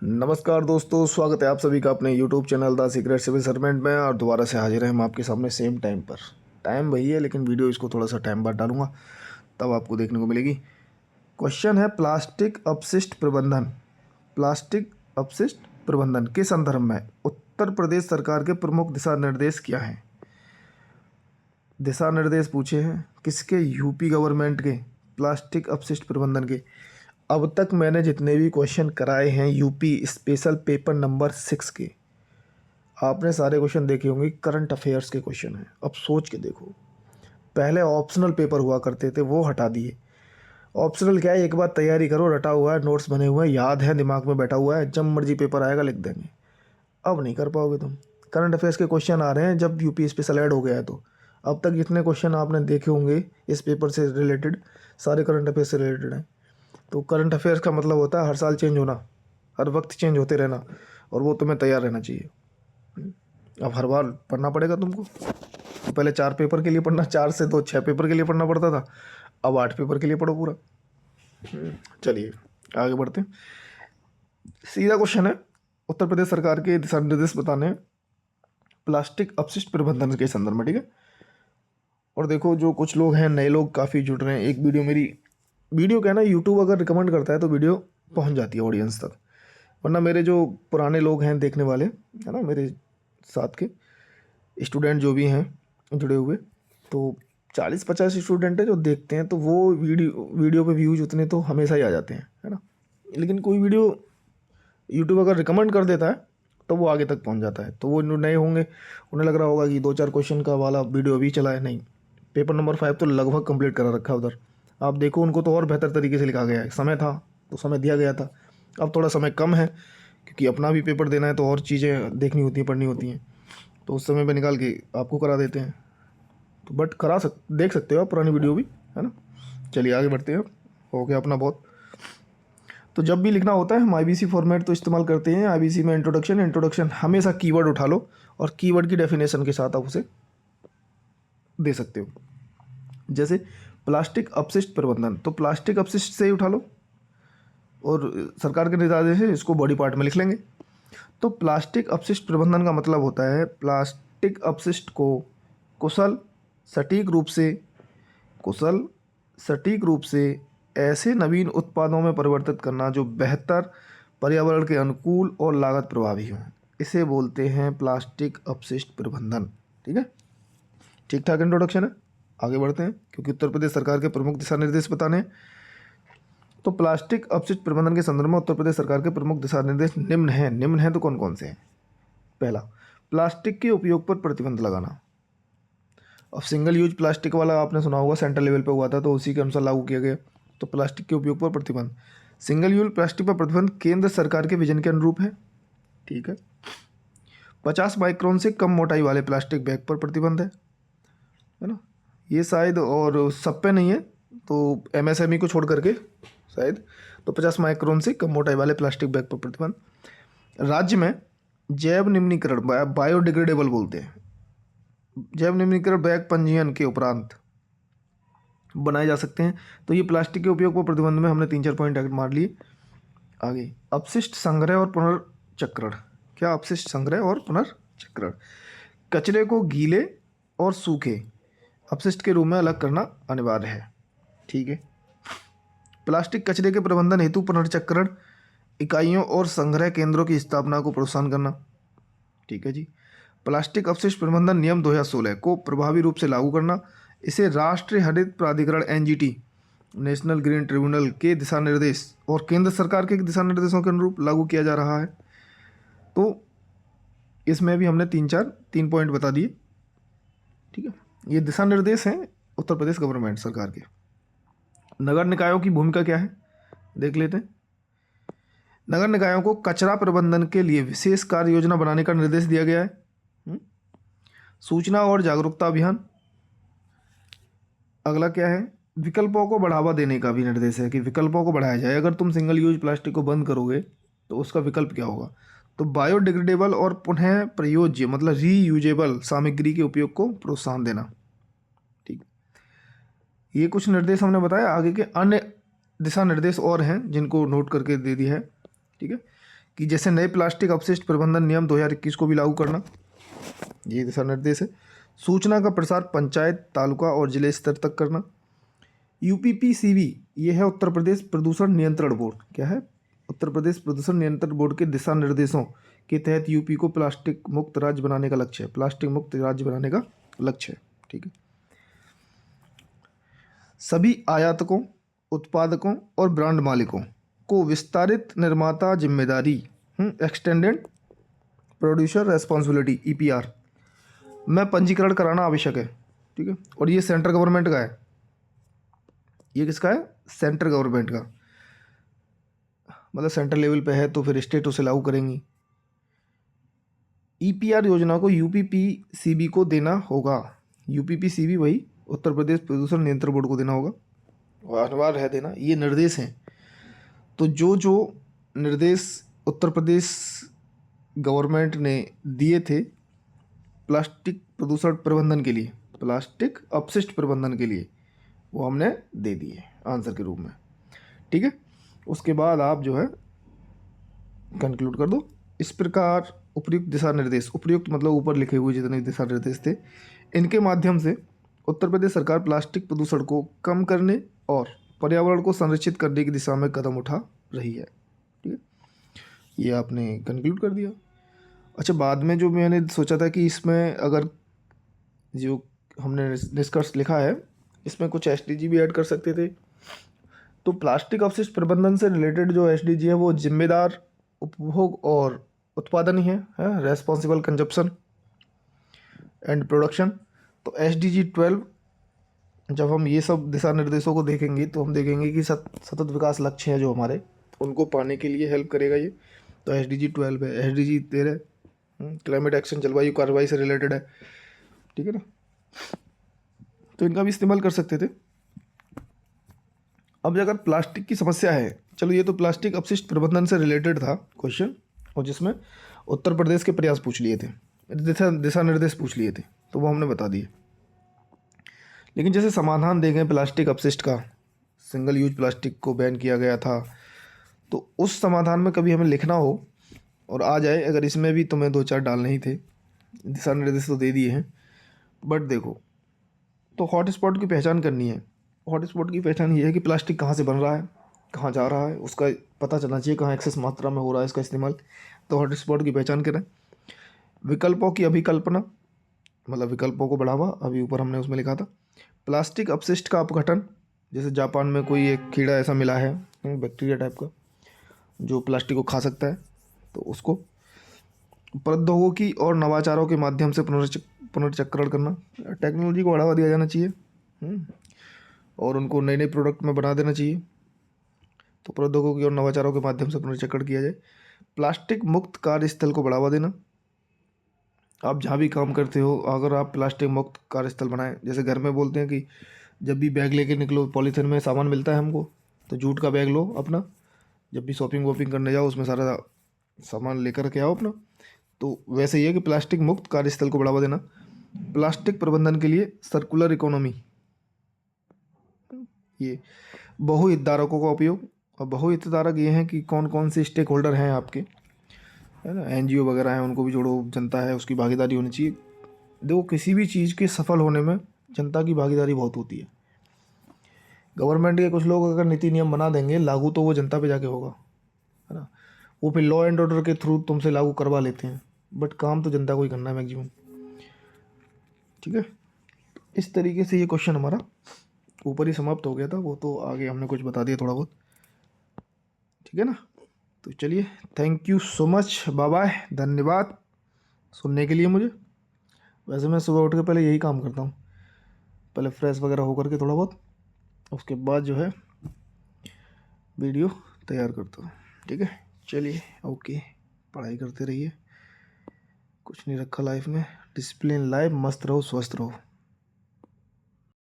नमस्कार दोस्तों, स्वागत है आप सभी का अपने YouTube channel the secret civil servant में। और दोबारा से हाजिर हैं हम आपके सामने सेम टाइम पर। टाइम वही है लेकिन वीडियो इसको थोड़ा सा टाइम बाद डालूंगा, तब आपको देखने को मिलेगी। क्वेश्चन है प्लास्टिक अपशिष्ट प्रबंधन। प्लास्टिक अपशिष्ट प्रबंधन के संदर्भ में उत्तर प्रदेश सरकार के प्रमुख दिशा निर्देश क्या हैं। दिशा निर्देश पूछे हैं किसके? यूपी गवर्नमेंट के प्लास्टिक अपशिष्ट प्रबंधन के। अब तक मैंने जितने भी क्वेश्चन कराए हैं यूपी स्पेशल पेपर नंबर 6 के, आपने सारे क्वेश्चन देखे होंगे। करंट अफेयर्स के क्वेश्चन हैं। अब सोच के देखो, पहले ऑप्शनल पेपर हुआ करते थे, वो हटा दिए। ऑप्शनल क्या है, एक बार तैयारी करो, रटा हुआ है, नोट्स बने हुए हैं, याद है, दिमाग में बैठा हुआ है, जब मर्जी पेपर आएगा लिख देंगे। अब नहीं कर पाओगे तुम। करंट अफेयर्स के क्वेश्चन आ रहे हैं जब यूपी स्पेशल ऐड हो गया है। तो अब तक जितने क्वेश्चन आपने देखे होंगे इस पेपर से रिलेटेड, सारे करंट अफेयर्स से रिलेटेड हैं। तो करंट अफेयर्स का मतलब होता है हर साल चेंज होना, हर वक्त चेंज होते रहना, और वो तुम्हें तैयार रहना चाहिए। अब हर बार पढ़ना पड़ेगा तुमको। तो पहले 4 पेपर के लिए पढ़ना, 4 से तो 6 पेपर के लिए पढ़ना पड़ता था, अब 8 पेपर के लिए पढ़ो पूरा। चलिए आगे बढ़ते हैं। सीधा क्वेश्चन है, उत्तर प्रदेश सरकार के दिशा निर्देश बताने हैं प्लास्टिक अपशिष्ट प्रबंधन के संदर्भ में, ठीक है। और देखो, जो कुछ लोग हैं नए लोग काफ़ी जुड़ रहे हैं। एक वीडियो क्या है ना, यूट्यूब अगर रिकमेंड करता है तो वीडियो पहुंच जाती है ऑडियंस तक। वरना मेरे जो पुराने लोग हैं देखने वाले, है ना, मेरे साथ के स्टूडेंट जो भी हैं जुड़े हुए, तो 40-50 स्टूडेंट हैं जो देखते हैं, तो वो वीडियो पे व्यूज उतने तो हमेशा ही आ जाते हैं, है ना। लेकिन कोई वीडियो यूट्यूब अगर रिकमेंड कर देता है तो वो आगे तक पहुंच जाता है। तो वो नए होंगे, उन्हें लग रहा होगा कि 2-4 क्वेश्चन का वाला वीडियो अभी चला है। नहीं, पेपर नंबर 5 तो लगभग कंप्लीट करा रखा है उधर। आप देखो, उनको तो और बेहतर तरीके से लिखा गया है। समय था तो समय दिया गया था, अब थोड़ा समय कम है क्योंकि अपना भी पेपर देना है तो और चीज़ें देखनी होती हैं, पढ़नी होती हैं, तो उस समय पे निकाल के आपको करा देते हैं। तो बट देख सकते हो आप पुरानी वीडियो भी, है ना। चलिए आगे बढ़ते हैं, हो गया अपना बहुत। तो जब भी लिखना होता है हम आईबीसी फॉर्मेट तो इस्तेमाल करते हैं। आईबीसी में इंट्रोडक्शन हमेशा कीवर्ड उठा लो और कीवर्ड की डेफिनेशन के साथ आप उसे दे सकते हो। जैसे प्लास्टिक अपशिष्ट प्रबंधन, तो प्लास्टिक अपशिष्ट से ही उठा लो और सरकार के निर्देश है इसको बॉडी पार्ट में लिख लेंगे। तो प्लास्टिक अपशिष्ट प्रबंधन का मतलब होता है प्लास्टिक अपशिष्ट को कुशल सटीक रूप से ऐसे नवीन उत्पादों में परिवर्तित करना जो बेहतर, पर्यावरण के अनुकूल और लागत प्रभावी हों। इसे बोलते हैं प्लास्टिक अपशिष्ट प्रबंधन, ठीक है। ठीक ठाक इंट्रोडक्शन है, आगे बढ़ते हैं क्योंकि उत्तर प्रदेश सरकार के प्रमुख दिशा निर्देश बताने हैं। तो प्लास्टिक अपशिष्ट प्रबंधन के संदर्भ में उत्तर प्रदेश सरकार के प्रमुख दिशा निर्देश निम्न हैं तो कौन कौन से हैं? पहला, प्लास्टिक के उपयोग पर प्रतिबंध लगाना। अब सिंगल यूज प्लास्टिक वाला आपने सुना होगा, सेंट्रल लेवल पे हुआ था तो उसी के अनुसार लागू किया गया। तो प्लास्टिक के उपयोग पर प्रतिबंध, सिंगल यूज प्लास्टिक पर प्रतिबंध केंद्र सरकार के विजन के अनुरूप है, ठीक है। 50 माइक्रोन से कम मोटाई वाले प्लास्टिक बैग पर प्रतिबंध है ना। ये शायद और सब पे नहीं है, तो एमएसएमई को छोड़ करके शायद, तो 50 माइक्रोन से कम मोटाई वाले प्लास्टिक बैग पर प्रतिबंध। राज्य में जैव निम्नीकरण, बायोडिग्रेडेबल बोलते हैं, जैव निम्नीकरण बैग पंजीयन के उपरांत बनाए जा सकते हैं। तो ये प्लास्टिक के उपयोग पर प्रतिबंध में हमने 3-4 पॉइंट मार लिए। आगे, अपशिष्ट संग्रह और पुनर्चक्रण। क्या अपशिष्ट संग्रह और पुनर्चक्रण? कचरे को गीले और सूखे अपशिष्ट के रूप में अलग करना अनिवार्य है, ठीक है। प्लास्टिक कचरे के प्रबंधन हेतु पुनर्चक्रण इकाइयों और संग्रह केंद्रों की स्थापना को प्रोत्साहन करना, ठीक है जी। प्लास्टिक अपशिष्ट प्रबंधन नियम 2016 को प्रभावी रूप से लागू करना। इसे राष्ट्रीय हरित प्राधिकरण एनजीटी, नेशनल ग्रीन ट्रिब्यूनल के दिशा निर्देश और केंद्र सरकार के दिशा निर्देशों के अनुरूप लागू किया जा रहा है। तो इसमें भी हमने 3 पॉइंट बता दिए, ठीक है। ये दिशा निर्देश हैं उत्तर प्रदेश गवर्नमेंट सरकार के। नगर निकायों की भूमिका क्या है देख लेते हैं। नगर निकायों को कचरा प्रबंधन के लिए विशेष कार्य योजना बनाने का निर्देश दिया गया है। सूचना और जागरूकता अभियान। अगला क्या है, विकल्पों को बढ़ावा देने का भी निर्देश है कि विकल्पों को बढ़ाया जाए। अगर तुम सिंगल यूज प्लास्टिक को बंद करोगे तो उसका विकल्प क्या होगा? तो बायोडिग्रेडेबल और पुनः प्रयोज्य मतलब रीयूजेबल सामग्री के उपयोग को प्रोत्साहन देना, ठीक। ये कुछ निर्देश हमने बताया। आगे के अन्य दिशा निर्देश और हैं जिनको नोट करके दे दिया है, ठीक है। कि जैसे नए प्लास्टिक अपशिष्ट प्रबंधन नियम 2021 को भी लागू करना, ये दिशा निर्देश है। सूचना का प्रसार पंचायत, तालुका और जिले स्तर तक करना। यूपीपीसीबी ये है उत्तर प्रदेश प्रदूषण नियंत्रण बोर्ड। क्या है? उत्तर प्रदेश प्रदूषण नियंत्रण बोर्ड के दिशा निर्देशों के तहत यूपी को प्लास्टिक मुक्त राज्य बनाने का लक्ष्य है। प्लास्टिक मुक्त राज्य बनाने का लक्ष्य है। ठीक है। सभी आयातकों, उत्पादकों और ब्रांड मालिकों को विस्तारित निर्माता जिम्मेदारी एक्सटेंडेड प्रोड्यूसर रेस्पॉन्सिबिलिटी ईपीआर में पंजीकरण कराना आवश्यक है। ठीक है। और ये सेंट्रल गवर्नमेंट का है। ये किसका है? सेंट्रल गवर्नमेंट का, मतलब सेंट्रल लेवल पे है तो फिर स्टेट उसे लागू करेंगी। ईपीआर योजना को यूपीपीसीबी को देना होगा। यूपीपीसीबी वही उत्तर प्रदेश प्रदूषण नियंत्रण बोर्ड को देना होगा और अनिवार्य है देना। ये निर्देश हैं। तो जो जो निर्देश उत्तर प्रदेश गवर्नमेंट ने दिए थे प्लास्टिक प्रदूषण प्रबंधन के लिए, प्लास्टिक अपशिष्ट प्रबंधन के लिए, वो हमने दे दिए आंसर के रूप में। ठीक है। उसके बाद आप जो है कंक्लूड कर दो। इस प्रकार उपयुक्त दिशा निर्देश, उपयुक्त मतलब ऊपर लिखे हुए जितने दिशा निर्देश थे, इनके माध्यम से उत्तर प्रदेश सरकार प्लास्टिक प्रदूषण को कम करने और पर्यावरण को संरक्षित करने की दिशा में कदम उठा रही है। ठीक है। ये आपने कंक्लूड कर दिया। अच्छा, बाद में जो मैंने सोचा था कि इसमें अगर जो हमने निष्कर्ष लिखा है इसमें कुछ एसडीजी भी ऐड कर सकते थे। तो प्लास्टिक अपशिष्ट प्रबंधन से रिलेटेड जो एसडीजी है वो जिम्मेदार उपभोग और उत्पादन ही है रेस्पॉन्सिबल कंजप्शन एंड प्रोडक्शन। तो एसडीजी 12 जब हम ये सब दिशा निर्देशों को देखेंगे तो हम देखेंगे कि सतत विकास लक्ष्य हैं जो हमारे, उनको पाने के लिए हेल्प करेगा ये। तो एसडीजी 12 है। एसडीजी 13 क्लाइमेट एक्शन, जलवायु कार्रवाई से रिलेटेड है। ठीक है ना। तो इनका भी इस्तेमाल कर सकते थे। अब अगर प्लास्टिक की समस्या है, चलो ये तो प्लास्टिक अपशिष्ट प्रबंधन से रिलेटेड था क्वेश्चन, और जिसमें उत्तर प्रदेश के प्रयास पूछ लिए थे, दिशा निर्देश पूछ लिए थे, तो वो हमने बता दिए। लेकिन जैसे समाधान देखें प्लास्टिक अपशिष्ट का, सिंगल यूज प्लास्टिक को बैन किया गया था, तो उस समाधान में कभी हमें लिखना हो और आ जाए, अगर इसमें भी तुम्हें 2-4 डालने ही थे, दिशा निर्देश तो दे दिए हैं, बट देखो तो हॉटस्पॉट की पहचान करनी है। हॉटस्पॉट की पहचान ये है कि प्लास्टिक कहाँ से बन रहा है, कहाँ जा रहा है, उसका पता चलना चाहिए, कहाँ एक्सेस मात्रा में हो रहा है इसका इस्तेमाल। तो हॉटस्पॉट की पहचान करें। विकल्पों की अभिकल्पना, मतलब विकल्पों को बढ़ावा, अभी ऊपर हमने उसमें लिखा था। प्लास्टिक अपशिष्ट का अपघटन, जैसे जापान में कोई एक कीड़ा ऐसा मिला है बैक्टीरिया टाइप का जो प्लास्टिक को खा सकता है, तो उसको। प्रौद्योगिकी और नवाचारों के माध्यम से पुनर्चक्रण करना, टेक्नोलॉजी को बढ़ावा दिया जाना चाहिए और उनको नए नए प्रोडक्ट में बना देना चाहिए। तो प्रौद्योगिकी और नवाचारों के माध्यम से पुनर्चक्रण किया जाए। प्लास्टिक मुक्त कार्यस्थल को बढ़ावा देना, आप जहाँ भी काम करते हो अगर आप प्लास्टिक मुक्त कार्यस्थल बनाएं, जैसे घर में बोलते हैं कि जब भी बैग लेके निकलो, पॉलीथीन में सामान मिलता है हमको, तो जूट का बैग लो अपना, जब भी शॉपिंग वॉपिंग करने जाओ उसमें सारा सामान लेकर के आओ अपना। तो वैसे ही है कि प्लास्टिक मुक्त कार्यस्थल को बढ़ावा देना। प्लास्टिक प्रबंधन के लिए सर्कुलर इकोनॉमी, ये बहुहितधारकों का उपयोग, और बहुहितधारक ये हैं कि कौन कौन से स्टेक होल्डर हैं आपके, है ना, एनजीओ वगैरह हैं, उनको भी जोड़ो, जनता है उसकी भागीदारी होनी चाहिए। देखो किसी भी चीज़ के सफल होने में जनता की भागीदारी बहुत होती है। गवर्नमेंट के कुछ लोग अगर नीति नियम बना देंगे लागू, तो वो जनता पे जाके होगा, है ना, वो फिर लॉ एंड ऑर्डर के थ्रू तुमसे लागू करवा लेते हैं, बट काम तो जनता को ही करना है मैक्सिमम। ठीक है। इस तरीके से ये क्वेश्चन हमारा ऊपर ही समाप्त हो गया था, वो तो आगे हमने कुछ बता दिया थोड़ा बहुत। ठीक है ना। तो चलिए, thank you so much, bye bye, धन्यवाद सुनने के लिए मुझे। वैसे मैं सुबह उठ के पहले यही काम करता हूँ, पहले फ्रेश वगैरह होकर के थोड़ा बहुत, उसके बाद जो है वीडियो तैयार करता हूँ। ठीक है। चलिए, ओके, पढ़ाई करते रहिए, कुछ नहीं रखा लाइफ में, डिसिप्लिन लाइफ, मस्त रहो, स्वस्थ रहो।